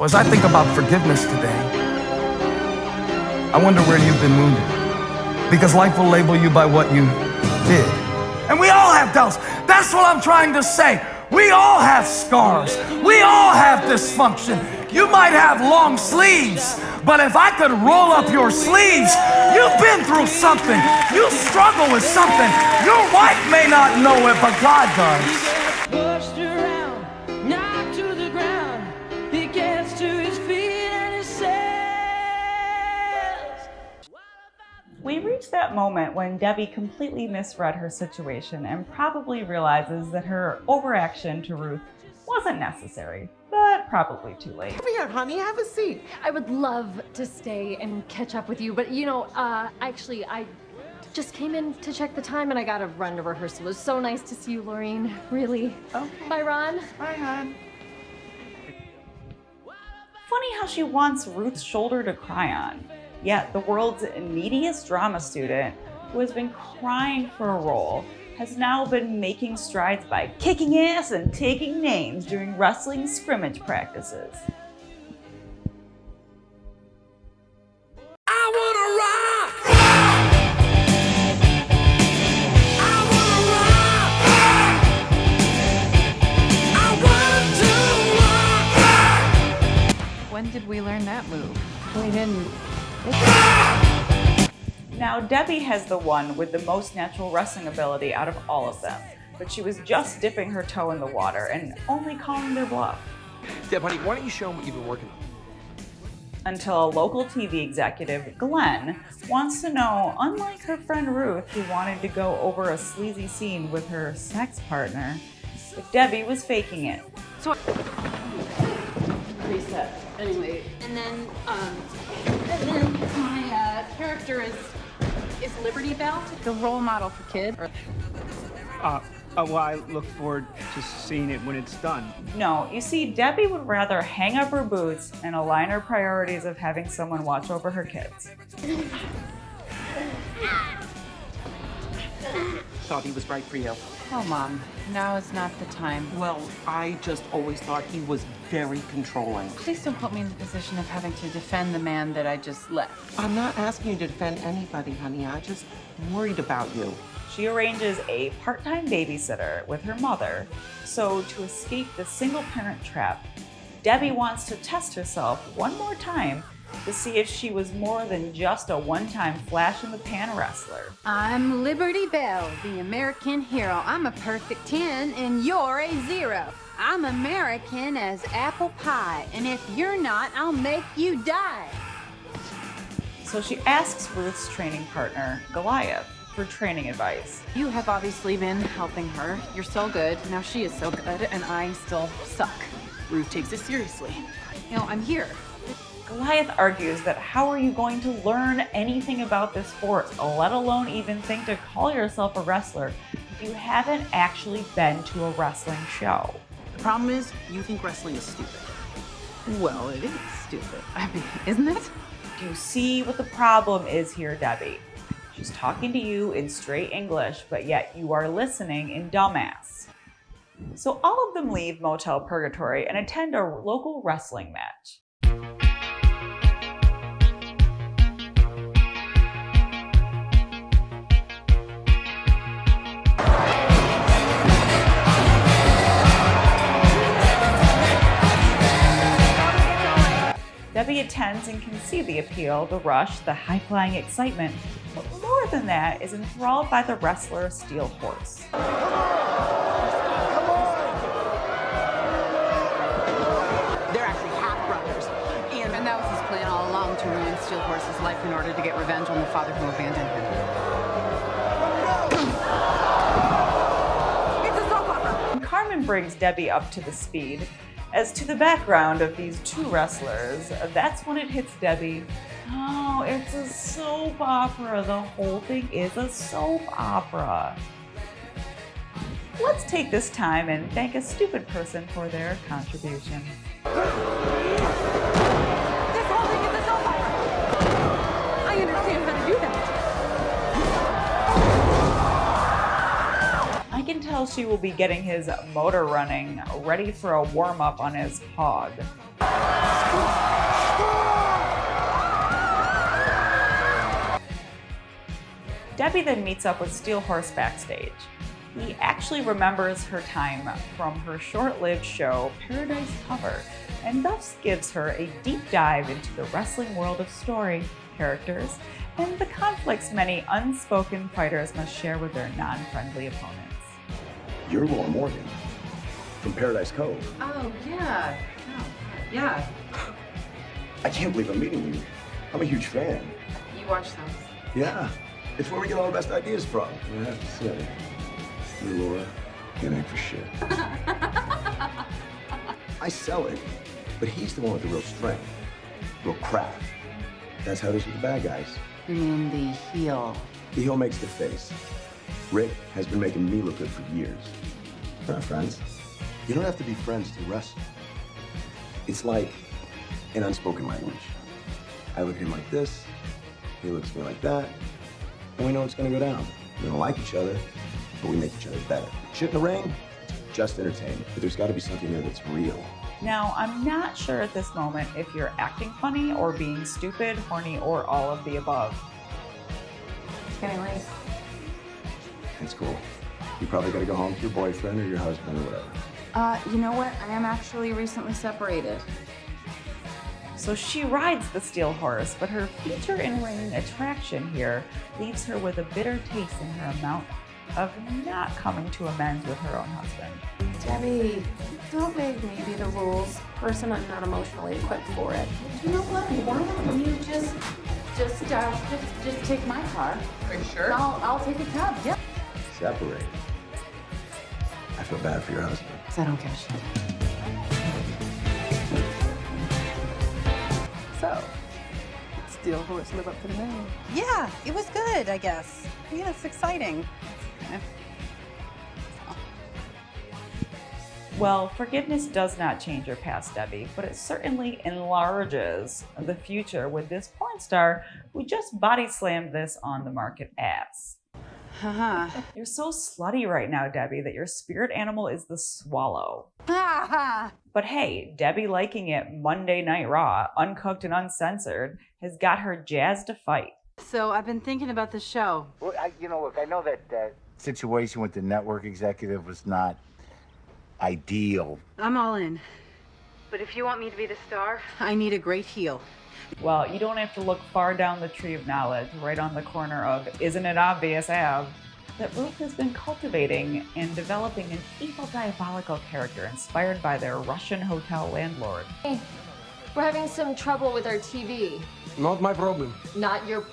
So as I think about forgiveness today, I wonder where you've been wounded. Because life will label you by what you did. And we all have doubts. That's what I'm trying to say. We all have scars. We all have dysfunction. You might have long sleeves, but if I could roll up your sleeves, you've been through something. You struggle with something. Your wife may not know it, but God does. Pushed around, knocked to the ground. He gets to his feet and he says, We reach that moment when Debbie completely misread her situation and probably realizes that her overaction to Ruth wasn't necessary, but probably too late. Come here, honey, have a seat. I would love to stay and catch up with you, but actually, I just came in to check the time and I gotta run to rehearsal. It was so nice to see you, Laureen. Really. Okay. Bye, Ron. Bye, hon. Funny how she wants Ruth's shoulder to cry on. Yet the world's neediest drama student, who has been crying for a role, has now been making strides by kicking ass and taking names during wrestling scrimmage practices. I wanna rock! I wanna rock! I want to rock! When did we learn that move? We didn't. Now, Debbie has the one with the most natural wrestling ability out of all of them, but she was just dipping her toe in the water and only calling their bluff. Deb, honey, why don't you show them what you've been working on? Until a local TV executive, Glenn, wants to know, unlike her friend Ruth, who wanted to go over a sleazy scene with her sex partner, that Debbie was faking it. Reset. Anyway, and then my character is Liberty Bell. The role model for kids? Well, I look forward to seeing it when it's done. No, you see, Debbie would rather hang up her boots and align her priorities of having someone watch over her kids. Thought he was right for you. Oh, Mom, now is not the time. Well, I just always thought he was very controlling. Please don't put me in the position of having to defend the man that I just left. I'm not asking you to defend anybody, honey. I just worried about you. She arranges a part-time babysitter with her mother, so to escape the single-parent trap, Debbie wants to test herself one more time to see if she was more than just a one-time flash-in-the-pan wrestler. I'm Liberty Bell, the American hero. I'm a perfect 10 and you're a 0. I'm American as apple pie, and if you're not, I'll make you die. So she asks Ruth's training partner, Goliath, for training advice. You have obviously been helping her. You're so good. Now she is so good, and I still suck. Ruth takes it seriously. I'm here. Goliath argues that how are you going to learn anything about this sport, let alone even think to call yourself a wrestler, if you haven't actually been to a wrestling show? The problem is, you think wrestling is stupid. Well, it is stupid. I mean, isn't it? Do you see what the problem is here, Debbie? She's talking to you in straight English, but yet you are listening in dumbass. So all of them leave Motel Purgatory and attend a local wrestling match. Debbie attends and can see the appeal, the rush, the high-flying excitement, but more than that is enthralled by the wrestler Steel Horse. They're actually half-brothers. And that was his plan all along, to ruin Steel Horse's life in order to get revenge on the father who abandoned him. It's a soap opera! Carmen brings Debbie up to the speed. As to the background of these two wrestlers, that's when it hits Debbie. Oh, it's a soap opera. The whole thing is a soap opera. Let's take this time and thank a stupid person for their contribution. This whole thing is a soap opera. I understand how to do that. I can tell she will be getting his motor running, ready for a warm-up on his hog. Debbie then meets up with Steel Horse backstage. He actually remembers her time from her short-lived show Paradise Cover, and thus gives her a deep dive into the wrestling world of story, characters, and the conflicts many unspoken fighters must share with their non-friendly opponents. You're Laura Morgan from Paradise Cove. Oh, yeah. Oh, yeah. I can't believe I'm meeting you. I'm a huge fan. You watch those. Yeah, it's where we get all the best ideas from. I have to say, you, Laura, can't act for shit. I sell it, but he's the one with the real strength, real craft. That's how it is with the bad guys. You mean the heel? The heel makes the face. Rick has been making me look good for years. We're not friends. You don't have to be friends to wrestle. It's like an unspoken language. I look at him like this, he looks at me like that, and we know it's gonna go down. We don't like each other, but we make each other better. Shit in the ring, just entertainment. But there's gotta be something there that's real. Now, I'm not sure at this moment if you're acting funny or being stupid, horny, or all of the above. It's getting late. It's cool. You probably gotta go home to your boyfriend or your husband or whatever. You know what? I am actually recently separated. So she rides the Steel Horse, but her feature-in-ring attraction here leaves her with a bitter taste in her amount of not coming to amends with her own husband. Debbie, don't make me be the rules person. I'm not emotionally equipped for it. You know what? Why don't you just take my car? Are you sure? I'll take a cab. Yeah. Separate. I feel bad for your husband. 'Cause I don't give a shit. So, Steel Horse live up to the name. Yeah, it was good, I guess. Yeah, it's exciting. Well, forgiveness does not change your past, Debbie, but it certainly enlarges the future with this porn star who just body slammed this on the market as. You're so slutty right now, Debbie, that your spirit animal is the swallow. But hey, Debbie liking it Monday Night Raw, uncooked and uncensored, has got her jazzed to fight. So I've been thinking about the show. Well, look, I know that situation with the network executive was not ideal. I'm all in. But if you want me to be the star, I need a great heel. Well, you don't have to look far down the tree of knowledge, right on the corner of Isn't It Obvious Ave, that Ruth has been cultivating and developing an evil, diabolical character inspired by their Russian hotel landlord. Hey, we're having some trouble with our TV. Not my problem. Not your...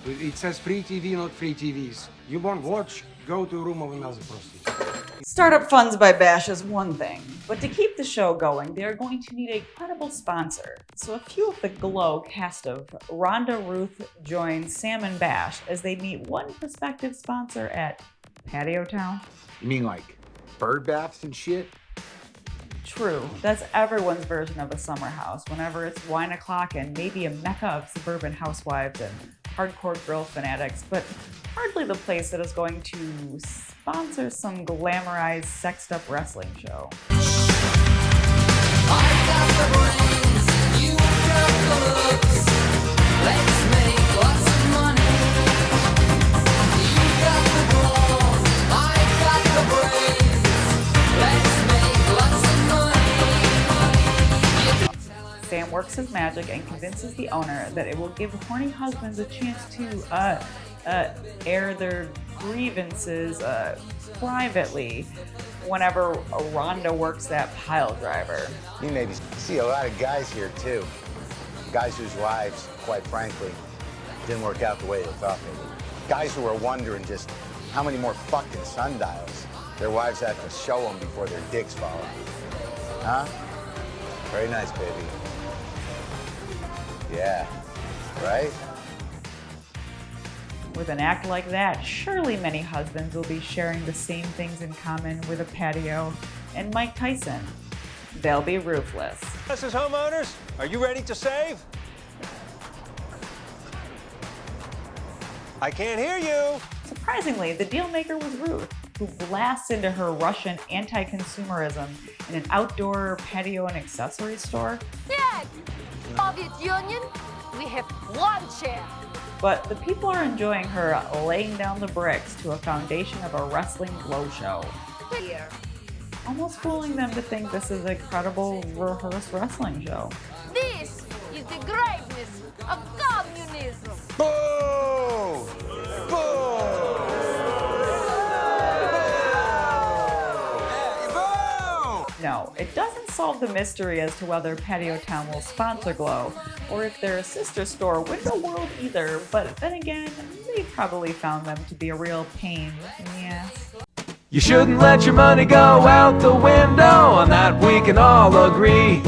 It says free TV, not free TVs. You want watch? Go to a room of another prostitute. Startup funds by Bash is one thing, but to keep the show going, they're going to need a credible sponsor. So a few of the Glow cast of Rhonda Ruth join Sam and Bash as they meet one prospective sponsor at Patio Town. You mean like bird baths and shit? True, that's everyone's version of a summer house whenever it's wine o'clock and maybe a mecca of suburban housewives and hardcore girl fanatics, but hardly the place that is going to sponsor some glamorized, sexed up wrestling show. Sam works his magic and convinces the owner that it will give horny husbands a chance to air their grievances privately whenever Rhonda works that pile driver. You maybe see a lot of guys here too. Guys whose wives, quite frankly, didn't work out the way they thought they would. Guys who are wondering just how many more fucking sundials their wives have to show them before their dicks fall out. Huh? Very nice, baby. Yeah, right? With an act like that, surely many husbands will be sharing the same things in common with a patio and Mike Tyson. They'll be ruthless. This is homeowners. Are you ready to save? I can't hear you. Surprisingly, the deal maker was Ruth, who blasts into her Russian anti-consumerism in an outdoor patio and accessory store. Yeah, Soviet Union, we have one chair. But the people are enjoying her laying down the bricks to a foundation of a wrestling glow show. Here. Almost fooling them to think this is a credible rehearsed wrestling show. This is the greatness of communism. Boo! Boo! No, it doesn't solve the mystery as to whether Patio Town will sponsor Glow, or if their sister store, Window World, either, but then again, they probably found them to be a real pain in the ass. You shouldn't let your money go out the window, on that we can all agree.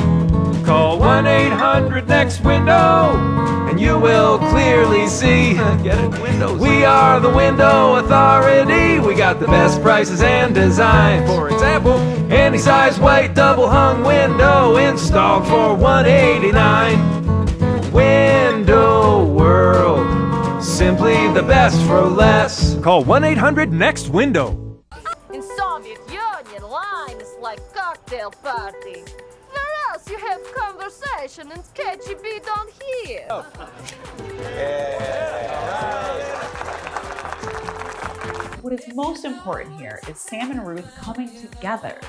Call 1-800-NEXT-WINDOW and you will clearly see. Get it, Windows. We are the window authority. We got the best prices and designs. For example, any size white double hung window installed for $189. Window World, simply the best for less. Call 1-800-NEXT-WINDOW. In Soviet Union, line is like cocktail party. Whereas you have conversation and KGB don't hear. What is most important here is Sam and Ruth coming together.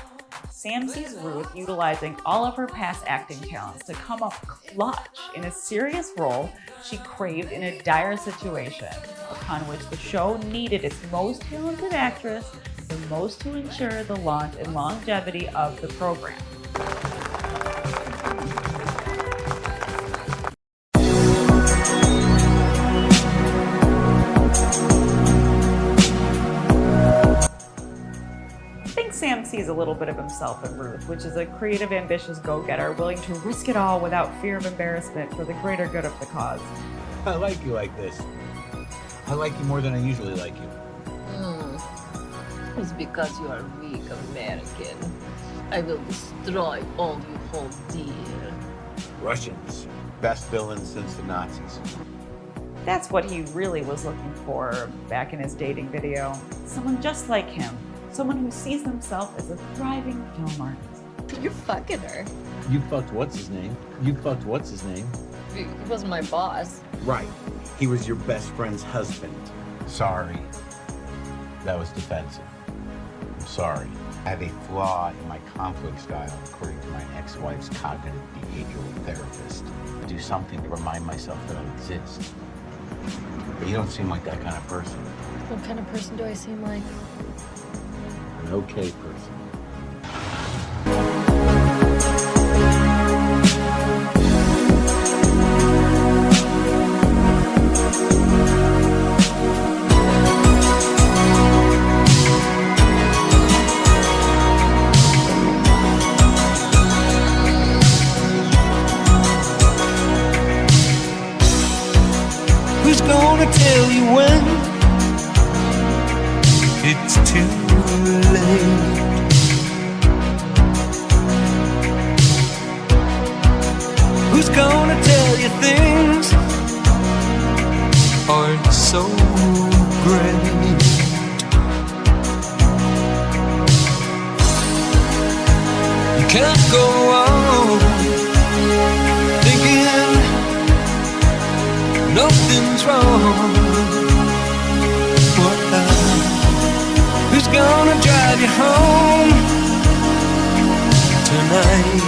Sam sees Ruth utilizing all of her past acting talents to come up clutch in a serious role she craved in a dire situation, upon which the show needed its most talented actress, the most to ensure the launch and longevity of the program. I think Sam sees a little bit of himself in Ruth, which is a creative, ambitious go-getter willing to risk it all without fear of embarrassment for the greater good of the cause. I like you like this. I like you more than I usually like you. It's because you are weak American. I will destroy all you hold dear. Russians. Best villains since the Nazis. That's what he really was looking for back in his dating video. Someone just like him. Someone who sees himself as a thriving film artist. You're fucking her. You fucked what's his name? You fucked what's his name? He wasn't my boss. Right. He was your best friend's husband. Sorry. That was defensive. I'm sorry. I have a flaw in my conflict style, according to my ex-wife's cognitive behavioral therapist. I do something to remind myself that I exist. But you don't seem like that kind of person. What kind of person do I seem like? An okay person. Who's gonna tell you when it's too late? Who's gonna tell you things aren't so great? You can't go on thinking nothing's wrong. Who's gonna drive you home tonight?